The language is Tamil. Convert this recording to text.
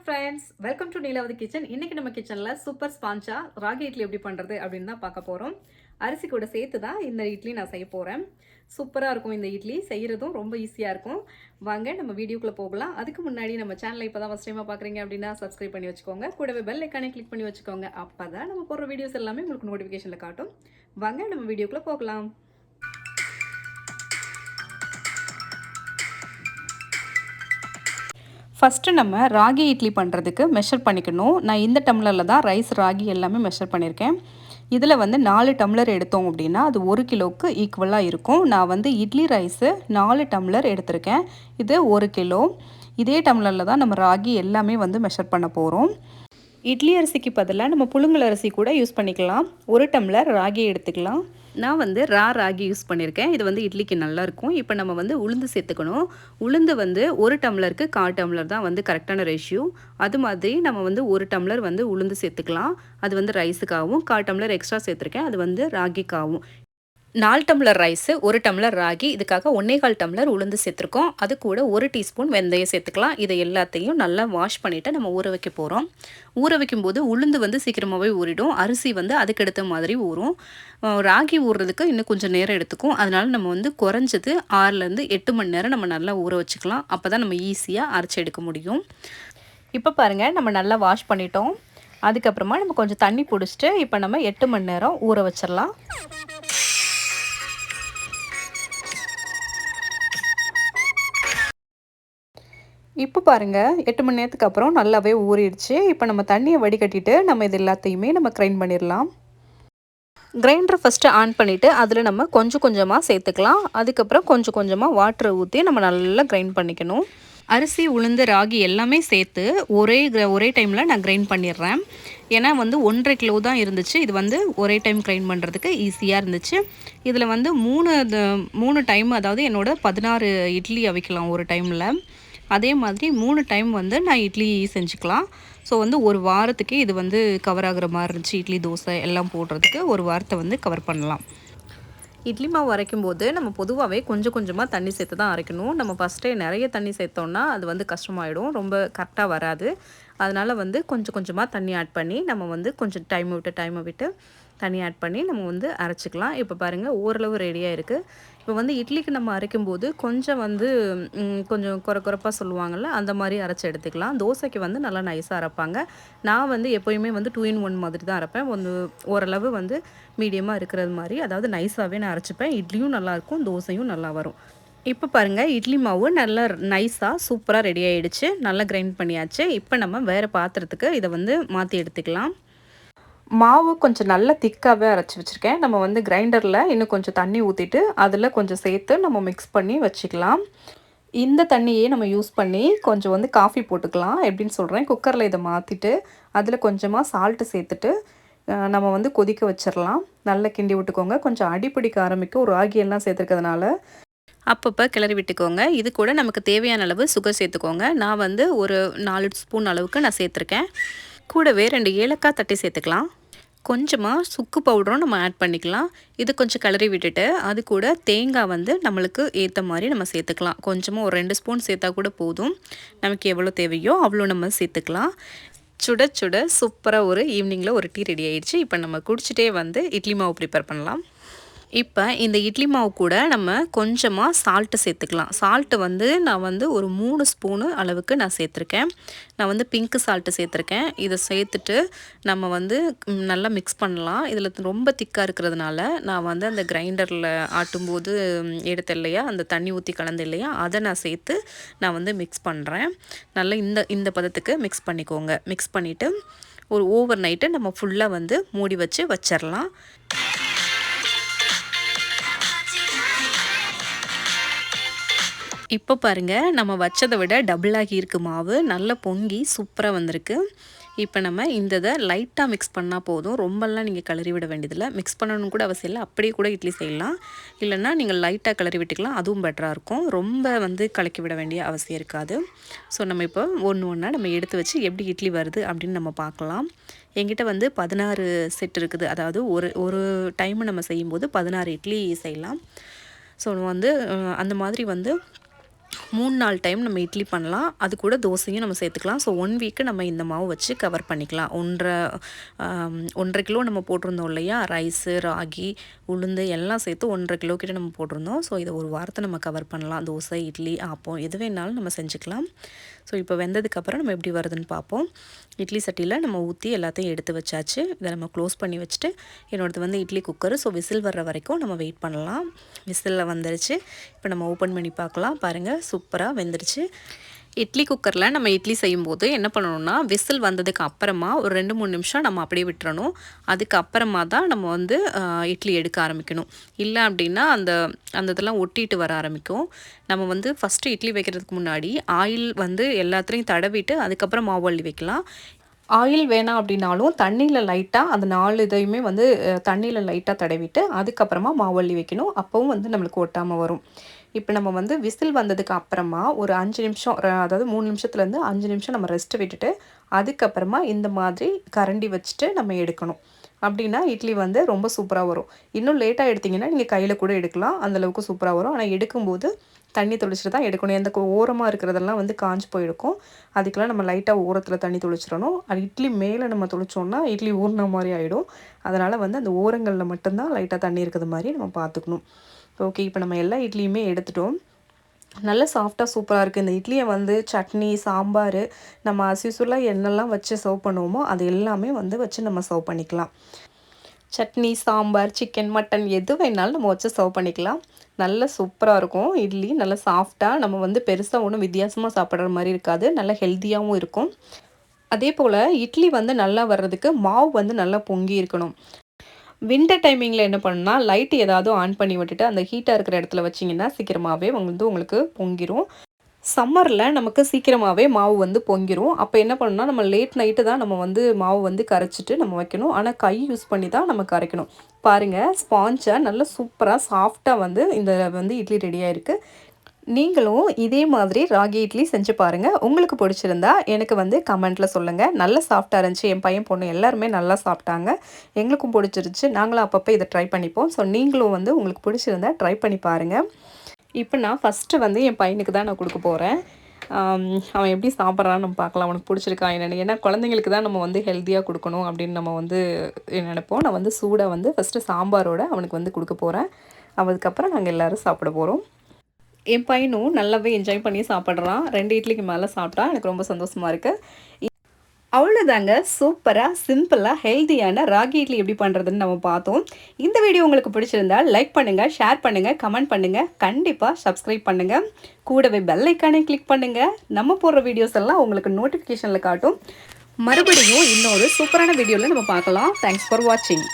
Friends, welcome to Neelavathi kitchen. இன்னைக்கு நம்ம கிச்சனில் சூப்பர் ஸ்பான்ச்சா ராகி இட்லி எப்படி பண்ணுறது அப்படின்னு தான் பார்க்க போகிறோம். அரிசி கூட சேர்த்து தான் இந்த இட்லி நான் செய்ய போகிறேன். சூப்பராக இருக்கும் இந்த இட்லி, செய்கிறதும் ரொம்ப ஈஸியாக இருக்கும். வாங்க நம்ம வீடியோக்குள்ளே போகலாம். அதுக்கு முன்னாடி நம்ம சேனலை இப்போ தான் ஃபஸ்ட் டைமாக பார்க்குறீங்க அப்படின்னா சப்ஸ்கிரைப் பண்ணி வச்சுக்கோங்க. கூடவே பெல் ஐக்கானே கிளிக் பண்ணி வச்சுக்கோங்க. அப்போ தான் நம்ம போடுற வீடியோஸ் எல்லாமே உங்களுக்கு நோட்டிஃபிகேஷனில் காட்டும். வாங்க நம்ம வீடியோக்குள்ளே போகலாம். ஃபஸ்ட்டு நம்ம ராகி இட்லி பண்ணுறதுக்கு மெஷர் பண்ணிக்கணும். நான் இந்த டம்ளரில் தான் ரைஸ் ராகி எல்லாமே மெஷர் பண்ணியிருக்கேன். இதில் வந்து 4 டம்ளர் எடுத்தோம் அப்படின்னா அது 1 கிலோவுக்கு ஈக்குவலாக இருக்கும். நான் வந்து இட்லி ரைஸு 4 டம்ளர் எடுத்திருக்கேன். இது 1 கிலோ. இதே டம்ளரில் தான் நம்ம ராகி எல்லாமே வந்து மெஷர் பண்ண போகிறோம். இட்லி அரிசிக்கு பதிலாக நம்ம புழுங்கல் அரிசி கூட யூஸ் பண்ணிக்கலாம். 1 டம்ளர் ராகி எடுத்துக்கலாம். நான் வந்து ராகி யூஸ் பண்ணியிருக்கேன். இது வந்து இட்லிக்கு நல்லாயிருக்கும். இப்போ நம்ம வந்து உளுந்து சேர்த்துக்கணும். உளுந்து வந்து 1 டம்ளருக்கு 1/4 டம்ளர் தான் வந்து கரெக்டான ரேஷியோ. அது மாதிரி நம்ம வந்து 1 டம்ளர் வந்து உளுந்து சேர்த்துக்கலாம். அது வந்து ரைஸுக்காகவும் 1/4 டம்ளர் எக்ஸ்ட்ரா சேர்த்துருக்கேன். அது வந்து ராகிக்காகவும். 4 டம்ளர் ரைஸு, 1 டம்ளர் ராகி, இதுக்காக 1 1/4 டம்ளர் உளுந்து சேர்த்துருக்கோம். அது கூட 1 டீஸ்பூன் வெந்தயம் சேர்த்துக்கலாம். இதை எல்லாத்தையும் நல்லா வாஷ் பண்ணிவிட்டு நம்ம ஊற வைக்க போகிறோம். ஊற வைக்கும்போது உளுந்து வந்து சீக்கிரமாகவே ஊறிடும். அரிசி வந்து அதுக்கடுத்த மாதிரி ஊறும். ராகி ஊறுறதுக்கு இன்னும் கொஞ்சம் நேரம் எடுத்துக்கும். அதனால் நம்ம வந்து குறைஞ்சது 6லேருந்து 8 மணி நேரம் நம்ம நல்லா ஊற வச்சுக்கலாம். அப்போ தான் நம்ம ஈஸியாக அரைச்சி எடுக்க முடியும். இப்போ பாருங்கள், நம்ம நல்லா வாஷ் பண்ணிட்டோம். அதுக்கப்புறமா நம்ம கொஞ்சம் தண்ணி பிடிச்சிட்டு இப்போ நம்ம 8 மணி நேரம் ஊற வச்சிடலாம். இப்போ பாருங்கள், 8 மணி நேரத்துக்கு அப்புறம் நல்லாவே ஊறிடுச்சு. இப்போ நம்ம தண்ணியை வடிகட்டிட்டு நம்ம இது எல்லாத்தையுமே நம்ம கிரைண்ட் பண்ணிடலாம். கிரைண்டரை ஃபஸ்ட்டு ஆன் பண்ணிவிட்டு அதில் நம்ம கொஞ்சம் கொஞ்சமாக சேர்த்துக்கலாம். அதுக்கப்புறம் கொஞ்சம் கொஞ்சமாக வாட்டரை ஊற்றி நம்ம நல்லா கிரைண்ட் பண்ணிக்கணும். அரிசி, உளுந்து, ராகி எல்லாமே சேர்த்து ஒரே டைமில் நான் கிரைண்ட் பண்ணிடுறேன். ஏன்னா வந்து 1.5 கிலோ தான் இருந்துச்சு. இது வந்து ஒரே டைம் கிரைண்ட் பண்ணுறதுக்கு ஈஸியாக இருந்துச்சு. இதில் வந்து 3 டைம், அதாவது என்னோட 16 இட்லி அவிக்கலாம் ஒரு டைமில். அதே மாதிரி 3 டைம் வந்து நான் இட்லி செஞ்சுக்கலாம். ஸோ வந்து ஒரு வாரத்துக்கே இது வந்து கவர் ஆகுற மாதிரி இருந்துச்சு. இட்லி, தோசை எல்லாம் போடுறதுக்கு ஒரு வாரத்தை வந்து கவர் பண்ணலாம். இட்லி மாவு அரைக்கும் போது நம்ம பொதுவாகவே கொஞ்சம் கொஞ்சமாக தண்ணி சேர்த்து தான் அரைக்கணும். நம்ம ஃபஸ்ட்டே நிறைய தண்ணி சேர்த்தோன்னா அது வந்து கஷ்டமாயிடும், ரொம்ப கரெக்டாக வராது. அதனால் வந்து கொஞ்சம் கொஞ்சமாக தண்ணி ஆட் பண்ணி நம்ம வந்து கொஞ்சம் டைமை விட்டு தண்ணி ஆட் பண்ணி நம்ம வந்து அரைச்சிக்கலாம். இப்போ பாருங்கள், ஓரளவு ரெடியாக இருக்குது. இப்போ வந்து இட்லிக்கு நம்ம அரைக்கும்போது கொஞ்சம் வந்து கொஞ்சம் குறைப்பாக சொல்லுவாங்கள்ல, அந்த மாதிரி அரைச்சி எடுத்துக்கலாம். தோசைக்கு வந்து நல்லா நைஸாக அரைப்பாங்க. நான் வந்து எப்போயுமே வந்து 2 in 1 மாதிரி தான் அரைப்பேன். ஓரளவு வந்து மீடியமாக இருக்கிறது மாதிரி, அதாவது நைஸாகவே நான் அரைச்சிப்பேன். இட்லியும் நல்லாயிருக்கும், தோசையும் நல்லா வரும். இப்போ பாருங்கள், இட்லி மாவு நல்லா நைஸாக சூப்பராக ரெடி ஆகிடுச்சு. நல்லா கிரைண்ட் பண்ணியாச்சு. இப்போ நம்ம வேறு பாத்திரத்துக்கு இதை வந்து மாற்றி எடுத்துக்கலாம். மாவு கொஞ்சம் நல்லா திக்காகவே அரைச்சி வச்சுருக்கேன். நம்ம வந்து கிரைண்டரில் இன்னும் கொஞ்சம் தண்ணி ஊற்றிட்டு அதில் கொஞ்சம் சேர்த்து நம்ம மிக்ஸ் பண்ணி வச்சுக்கலாம். இந்த தண்ணியே நம்ம யூஸ் பண்ணி கொஞ்சம் வந்து காஃபி போட்டுக்கலாம். எப்படின்னு சொல்கிறேன், குக்கரில் இதை மாற்றிட்டு அதில் கொஞ்சமாக சால்ட்டு சேர்த்துட்டு நம்ம வந்து கொதிக்க வச்சிடலாம். நல்லா கிண்டி விட்டுக்கோங்க. கொஞ்சம் அடிப்பிடிக்க ஆரம்பிக்கும், ஒரு ராகியெல்லாம் சேர்த்துருக்கிறதுனால. அப்பப்போ கிளறி விட்டுக்கோங்க. இது கூட நமக்கு தேவையான அளவு சுகர் சேர்த்துக்கோங்க. நான் வந்து ஒரு 4 ஸ்பூன் அளவுக்கு நான் சேர்த்துருக்கேன். கூடவே 2 ஏலக்காய் தட்டி சேர்த்துக்கலாம். கொஞ்சமாக சுக்கு பவுடரும் நம்ம ஆட் பண்ணிக்கலாம். இது கொஞ்சம் கிளறி விட்டுட்டு அது கூட தேங்காய் வந்து நம்மளுக்கு ஏற்ற மாதிரி நம்ம சேர்த்துக்கலாம். கொஞ்சமாக ஒரு 2 ஸ்பூன் சேர்த்தா கூட போதும். நமக்கு எவ்வளோ தேவையோ அவ்வளோ நம்ம சேர்த்துக்கலாம். சுட சுட சூப்பராக ஒரு ஈவினிங்கில் ஒரு டீ ரெடி ஆகிடுச்சு. இப்போ நம்ம குடிச்சிட்டே வந்து இட்லி மாவு ப்ரிப்பேர் பண்ணலாம். இப்போ இந்த இட்லி மாவு கூட நம்ம கொஞ்சமாக சால்ட்டு சேர்த்துக்கலாம். சால்ட்டு வந்து நான் வந்து ஒரு 3 ஸ்பூனு அளவுக்கு நான் சேர்த்துருக்கேன். நான் வந்து பிங்க்கு சால்ட்டு சேர்த்துருக்கேன். இதை சேர்த்துட்டு நம்ம வந்து நல்லா மிக்ஸ் பண்ணலாம். இதில் ரொம்ப திக்காக இருக்கிறதுனால நான் வந்து அந்த கிரைண்டரில் ஆட்டும்போது எடுத்த இல்லையா, அந்த தண்ணி ஊற்றி கலந்து இல்லையா, அதை நான் சேர்த்து நான் வந்து மிக்ஸ் பண்ணுறேன். நல்லா இந்த பதத்துக்கு மிக்ஸ் பண்ணிக்கோங்க. மிக்ஸ் பண்ணிவிட்டு ஒரு ஓவர் நைட்டு நம்ம ஃபுல்லாக வந்து மூடி வச்சிடலாம். இப்போ பாருங்கள், நம்ம வச்சதை விட டபுளாகி இருக்குது மாவு. நல்லா பொங்கி சூப்பராக வந்திருக்கு. இப்போ நம்ம இதை லைட்டாக மிக்ஸ் பண்ணால் போதும். ரொம்பலாம் நீங்கள் கிளறி விட வேண்டியதில்லை. மிக்ஸ் பண்ணணும் கூட அவசியம் இல்லை. அப்படியே கூட இட்லி செய்யலாம். இல்லைன்னா நீங்கள் லைட்டாக கிளறி விட்டுக்கலாம், அதுவும் பெட்டராக இருக்கும். ரொம்ப வந்து கலக்கி விட வேண்டிய அவசியம் இருக்காது. ஸோ நம்ம இப்போ ஒன்றா நம்ம எடுத்து வச்சு எப்படி இட்லி வருது அப்படின்னு நம்ம பார்க்கலாம். என்கிட்ட வந்து 16 செட் இருக்குது. அதாவது ஒரு டைமு நம்ம செய்யும்போது 16 இட்லி செய்யலாம். ஸோ வந்து அந்த மாதிரி வந்து 3-4 டைம் நம்ம இட்லி பண்ணலாம். அது கூட தோசையும் நம்ம சேர்த்துக்கலாம். ஸோ 1 வீக்கு நம்ம இந்த மாவு வச்சு கவர் பண்ணிக்கலாம். 1.5 கிலோ நம்ம போட்டிருந்தோம் இல்லையா? ரைஸு, ராகி, உளுந்து எல்லாம் சேர்த்து 1.5 கிலோ கிட்ட நம்ம போட்டிருந்தோம். ஸோ இதை ஒரு வாரத்தை நம்ம கவர் பண்ணலாம். தோசை, இட்லி, ஆப்பம் எது வேணாலும் நம்ம செஞ்சுக்கலாம். ஸோ இப்போ வெந்ததுக்கப்புறம் நம்ம எப்படி வருதுன்னு பார்ப்போம். இட்லி சட்டியில் நம்ம ஊற்றி எல்லாத்தையும் எடுத்து வச்சாச்சு. இதை நம்ம க்ளோஸ் பண்ணி வச்சுட்டு, என்னோடது வந்து இட்லி குக்கரு. ஸோ விசில் வர்ற வரைக்கும் நம்ம வெயிட் பண்ணலாம். விசிலில் வந்துருச்சு. இப்போ நம்ம ஓப்பன் பண்ணி பார்க்கலாம். பாருங்கள், சூப்பராக வெந்துருச்சு. இட்லி குக்கரில் நம்ம இட்லி செய்யும்போது என்ன பண்ணணும்னா, விசில் வந்ததுக்கு அப்புறமா ஒரு 2-3 நிமிஷம் நம்ம அப்படியே விட்டுறணும். அதுக்கப்புறமா தான் நம்ம வந்து இட்லி எடுக்க ஆரம்பிக்கணும். இல்லை அப்படின்னா அந்த அந்த இதெல்லாம் ஒட்டிட்டு வர ஆரம்பிக்கும். நம்ம வந்து ஃபஸ்ட்டு இட்லி வைக்கிறதுக்கு முன்னாடி ஆயில் வந்து எல்லாத்துலேயும் தடவிட்டு அதுக்கப்புறம் மாவு அள்ளி வைக்கலாம். ஆயில் வேணாம் அப்படின்னாலும் தண்ணியில் லைட்டாக அந்த 4 இதையுமே வந்து தண்ணியில் லைட்டாக தடவிட்டு அதுக்கப்புறமா மாவு அள்ளி வைக்கணும். அப்போவும் வந்து நம்மளுக்கு ஒட்டாமல் வரும். இப்போ நம்ம வந்து விசில் வந்ததுக்கு அப்புறமா ஒரு 5 நிமிஷம் அதாவது 3 நிமிஷத்துலேருந்து 5 நிமிஷம் நம்ம ரெஸ்ட் விட்டுட்டு அதுக்கப்புறமா இந்த மாதிரி கரண்டி வச்சுட்டு நம்ம எடுக்கணும். அப்படின்னா இட்லி வந்து ரொம்ப சூப்பராக வரும். இன்னும் லேட்டாக எடுத்திங்கன்னா நீங்கள் கையில் கூட எடுக்கலாம். அந்தளவுக்கு சூப்பராக வரும். ஆனால் எடுக்கும்போது தண்ணி தெளிச்சுட்டு தான் எடுக்கணும். எந்த ஓரமாக இருக்கிறதெல்லாம் வந்து காஞ்சு போயிருக்கும். அதுக்கெல்லாம் நம்ம லைட்டாக ஓரத்தில் தண்ணி தெளிச்சிடணும். அது இட்லி மேலே நம்ம தெளிச்சோம்னா இட்லி ஊறின மாதிரி ஆகிடும். அதனால் வந்து அந்த ஓரங்களில் மட்டும்தான் லைட்டாக தண்ணி இருக்கிறது மாதிரி நம்ம பார்த்துக்கணும். ஓகே, இப்போ நம்ம எல்லா இட்லியுமே எடுத்துட்டோம். நல்ல சாஃப்டாக சூப்பராக இருக்குது. இந்த இட்லியை வந்து சட்னி, சாம்பார் நம்ம யூசுவலாக என்னெல்லாம் வச்சு சர்வ் பண்ணுவோமோ அது எல்லாமே வந்து வச்சு நம்ம சர்வ் பண்ணிக்கலாம். சட்னி, சாம்பார், சிக்கன், மட்டன் எது வேணாலும் நம்ம வச்சு சர்வ் பண்ணிக்கலாம். நல்ல சூப்பராக இருக்கும் இட்லி. நல்லா சாஃப்டாக, நம்ம வந்து பெருசாக ஒன்றும் வித்தியாசமாக சாப்பிட்ற மாதிரி இருக்காது. நல்லா ஹெல்த்தியாகவும் இருக்கும். அதே போல் இட்லி வந்து நல்லா வர்றதுக்கு மாவு வந்து நல்லா பொங்கி இருக்கணும். வின்டர் டைமிங்கில் என்ன பண்ணுன்னா, லைட் ஏதாவது ஆன் பண்ணி விட்டுட்டு அந்த ஹீட்டாக இருக்கிற இடத்துல வச்சிங்கன்னா சீக்கிரமாகவே வந்து உங்களுக்கு பொங்கிரும். சம்மரில் நமக்கு சீக்கிரமாகவே மாவு வந்து பொங்கிரும். அப்போ என்ன பண்ணணும்னா, நம்ம லேட் நைட்டு தான் நம்ம வந்து மாவு வந்து கரைச்சிட்டு நம்ம வைக்கணும். ஆனால் கை யூஸ் பண்ணி தான் நம்ம கரைக்கணும். பாருங்கள், ஸ்பாஞ்சாக நல்லா சூப்பராக சாஃப்டாக வந்து இந்த வந்து இட்லி ரெடியாக இருக்குது. நீங்களும் இதே மாதிரி ராகி இட்லி செஞ்சு பாருங்கள். உங்களுக்கு பிடிச்சிருந்தா எனக்கு வந்து கமெண்ட்டில் சொல்லுங்கள். நல்லா சாஃப்டாக இருந்துச்சு. என் பையன், பொண்ணு எல்லாருமே நல்லா சாப்பிட்டாங்க. எங்களுக்கும் பிடிச்சிருச்சு. நாங்களும் அப்பப்போ இதை ட்ரை பண்ணிப்போம். ஸோ நீங்களும் வந்து உங்களுக்கு பிடிச்சிருந்தா ட்ரை பண்ணி பாருங்கள். இப்போ நான் ஃபஸ்ட்டு வந்து என் பையனுக்கு தான் நான் கொடுக்க போகிறேன். அவன் எப்படி சாப்பிட்றான்னு நம்ம பார்க்கலாம். அவனுக்கு பிடிச்சிருக்கா என்னென்னு. ஏன்னா குழந்தைங்களுக்கு தான் நம்ம வந்து ஹெல்த்தியாக கொடுக்கணும் அப்படின்னு நம்ம வந்து நினைப்போம். நான் வந்து சூடாக வந்து ஃபஸ்ட்டு சாம்பாரோடு அவனுக்கு வந்து கொடுக்க போகிறேன். அதுக்கப்புறம் நாங்கள் எல்லோரும் சாப்பிட போகிறோம். என் பையனும் நல்லாவே என்ஜாய் பண்ணி சாப்பிட்றான். 2 இட்லிக்கு மேலே சாப்பிட்டா. எனக்கு ரொம்ப சந்தோஷமாக இருக்குது. அவ்வளோதாங்க, சூப்பராக, சிம்பிளாக, ஹெல்த்தியான ராகி இட்லி எப்படி பண்ணுறதுன்னு நம்ம பார்த்தோம். இந்த வீடியோ உங்களுக்கு பிடிச்சிருந்தா லைக் பண்ணுங்கள், ஷேர் பண்ணுங்கள், கமெண்ட் பண்ணுங்கள், கண்டிப்பாக சப்ஸ்கிரைப் பண்ணுங்கள். கூடவே பெல் ஐக்கானை கிளிக் பண்ணுங்கள். நம்ம போடுற வீடியோஸ் எல்லாம் உங்களுக்கு நோட்டிஃபிகேஷனில் காட்டும். மறுபடியும் இன்னொரு சூப்பரான வீடியோவில் நம்ம பார்க்கலாம். தேங்க்ஸ் ஃபார் வாட்சிங்.